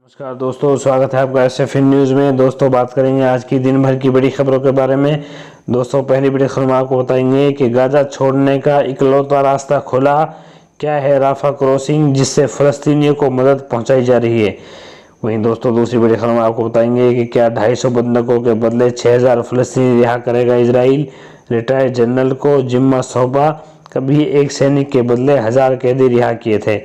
नमस्कार दोस्तों, स्वागत है आपका SFN न्यूज़ में। दोस्तों बात करेंगे आज की दिन भर की बड़ी खबरों के बारे में। दोस्तों पहली बड़ी खबर में आपको बताएंगे कि गाजा छोड़ने का इकलौता रास्ता खुला। क्या है राफा क्रॉसिंग जिससे फ़लस्तीनियों को मदद पहुंचाई जा रही है। वहीं दोस्तों दूसरी बड़ी खबर में आपको बताएंगे कि क्या 250 बंधकों के बदले 6000 फ़लस्तीनी रिहा करेगा इजराइल। रिटायर्ड जनरल को जिम्मा सौंपा। कभी एक सैनिक के बदले 1000 कैदी रिहा किए थे।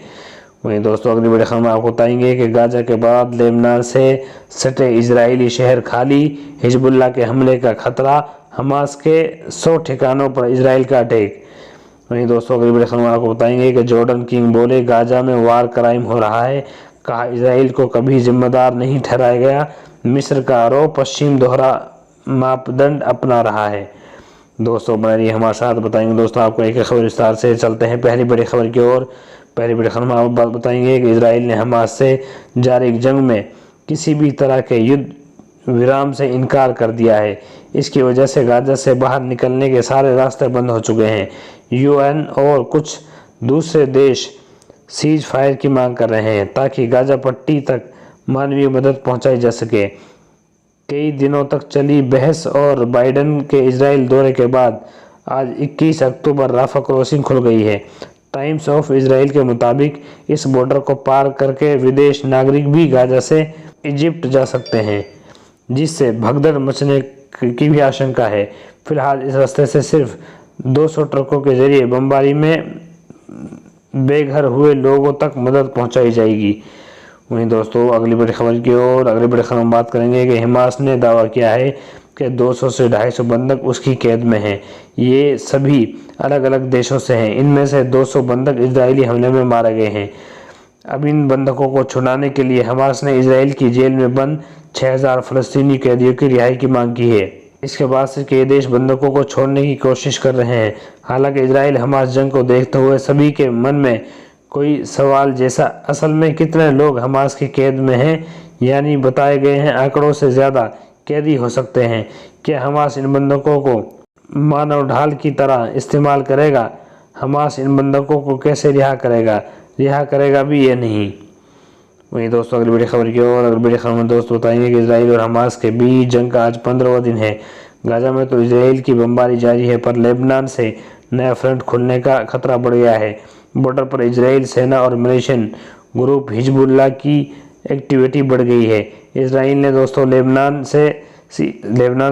वहीं दोस्तों अगली बड़ी खबर में आपको बताएंगे कि गाजा के बाद लेबनान से सटे इजरायली शहर खाली। हिजबुल्लाह के हमले का खतरा। हमास के 100 ठिकानों पर इजराइल का अटैक। वहीं दोस्तों अगली बड़ी खबर में आपको बताएंगे कि जॉर्डन किंग बोले गाजा में वार क्राइम हो रहा है। कहा इजराइल को कभी जिम्मेदार नहीं ठहराया गया। मिस्र का आरोप पश्चिम दोहरा मापदंड अपना रहा है। दोस्तों बने रहिए हमारे साथ, बताएंगे दोस्तों आपको एक खबर विस्तार से। चलते हैं पहली बड़ी खबर की ओर। पहली बड़ी खबर में आपको बात बताएंगे कि इजराइल ने हमास से जारी जंग में किसी भी तरह के युद्ध विराम से इनकार कर दिया है। इसकी वजह से गाजा से बाहर निकलने के सारे रास्ते बंद हो चुके हैं। UN और कुछ दूसरे देश सीज फायर की मांग कर रहे हैं ताकि गाजा पट्टी तक मानवीय मदद पहुंचाई जा सके। कई दिनों तक चली बहस और बाइडेन के इजराइल दौरे के बाद आज 21 अक्टूबर राफा क्रॉसिंग खुल गई है। टाइम्स ऑफ इजराइल के मुताबिक इस बॉर्डर को पार करके विदेश नागरिक भी गाजा से इजिप्ट जा सकते हैं, जिससे भगदड़ मचने की भी आशंका है। फिलहाल इस रास्ते से सिर्फ 200 ट्रकों के जरिए बमबारी में बेघर हुए लोगों तक मदद पहुंचाई जाएगी। वहीं दोस्तों अगली बड़ी खबर की ओर। अगली बड़ी खबर में बात करेंगे कि हमास ने दावा किया है कि 200 से 250 बंधक उसकी कैद में हैं। ये सभी अलग अलग देशों से हैं। इनमें से 200 बंधक इजरायली हमले में मारे गए हैं। अब इन बंधकों को छुड़ाने के लिए हमास ने इजराइल की जेल में बंद 6000 फ़लस्तीनी कैदियों की रिहाई की मांग की है। इसके बाद से कई देश बंधकों को छोड़ने की कोशिश कर रहे हैं। हालांकि इजराइल हमास जंग को देखते हुए सभी के मन में कोई सवाल जैसा असल में कितने लोग हमास की कैद में हैं, यानी बताए गए हैं आंकड़ों से ज़्यादा कैदी हो सकते हैं। क्या हमास इन बंधकों को मानव ढाल की तरह इस्तेमाल करेगा? हमास इन बंधकों को कैसे रिहा करेगा भी या नहीं। वहीं दोस्तों अगली बड़ी खबर की ओर। अगली बड़ी खबर में दोस्तों बताएंगे कि इजराइल और हमास के बीच जंग का आज 15वां दिन है। गाजा में तो इजराइल की बमबारी जारी है, पर लेबनान से नया फ्रंट खुलने का खतरा बढ़ गया है। बॉर्डर पर इजराइल सेना और मिलिशियन ग्रुप हिजबुल्लाह की एक्टिविटी बढ़ गई है। इजराइल ने दोस्तों लेबनान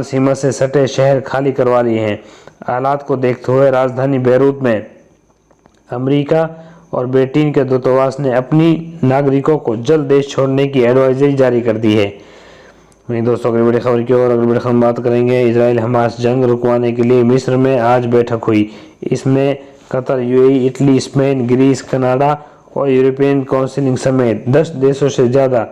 सीमा से सटे शहर खाली करवा लिए हैं। हालात को देखते हुए राजधानी बेरूत में अमेरिका और ब्रिटेन के दूतावास ने अपनी नागरिकों को जल्द देश छोड़ने की एडवाइजरी जारी कर दी है। वहीं दोस्तों अगली बड़ी खबर की ओर। अगली बड़ी खबर में बात करेंगे इजराइल हमास जंग रुकवाने के लिए मिस्र में आज बैठक हुई। इसमें Qatar, UAE, Italy, Spain, Greece, Canada और यूरोपियन काउंसिल समेत 10 देशों से ज़्यादा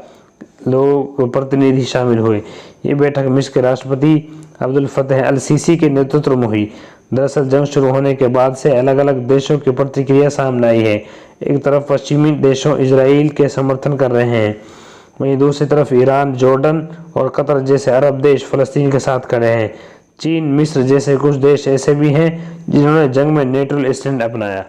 लोग प्रतिनिधि शामिल हुए। ये बैठक मिस्र के राष्ट्रपति अब्दुल फतह अल सीसी के नेतृत्व में हुई। दरअसल जंग शुरू होने के बाद से अलग अलग देशों की प्रतिक्रिया सामने आई है। एक तरफ पश्चिमी देशों इजराइल के समर्थन कर रहे हैं, वहीं दूसरी तरफ ईरान, जॉर्डन और कतर जैसे अरब देश फ़लस्तीन के साथ खड़े हैं। चीन, मिस्र जैसे कुछ देश ऐसे भी हैं जिन्होंने जंग में न्यूट्रल स्टैंड अपनाया।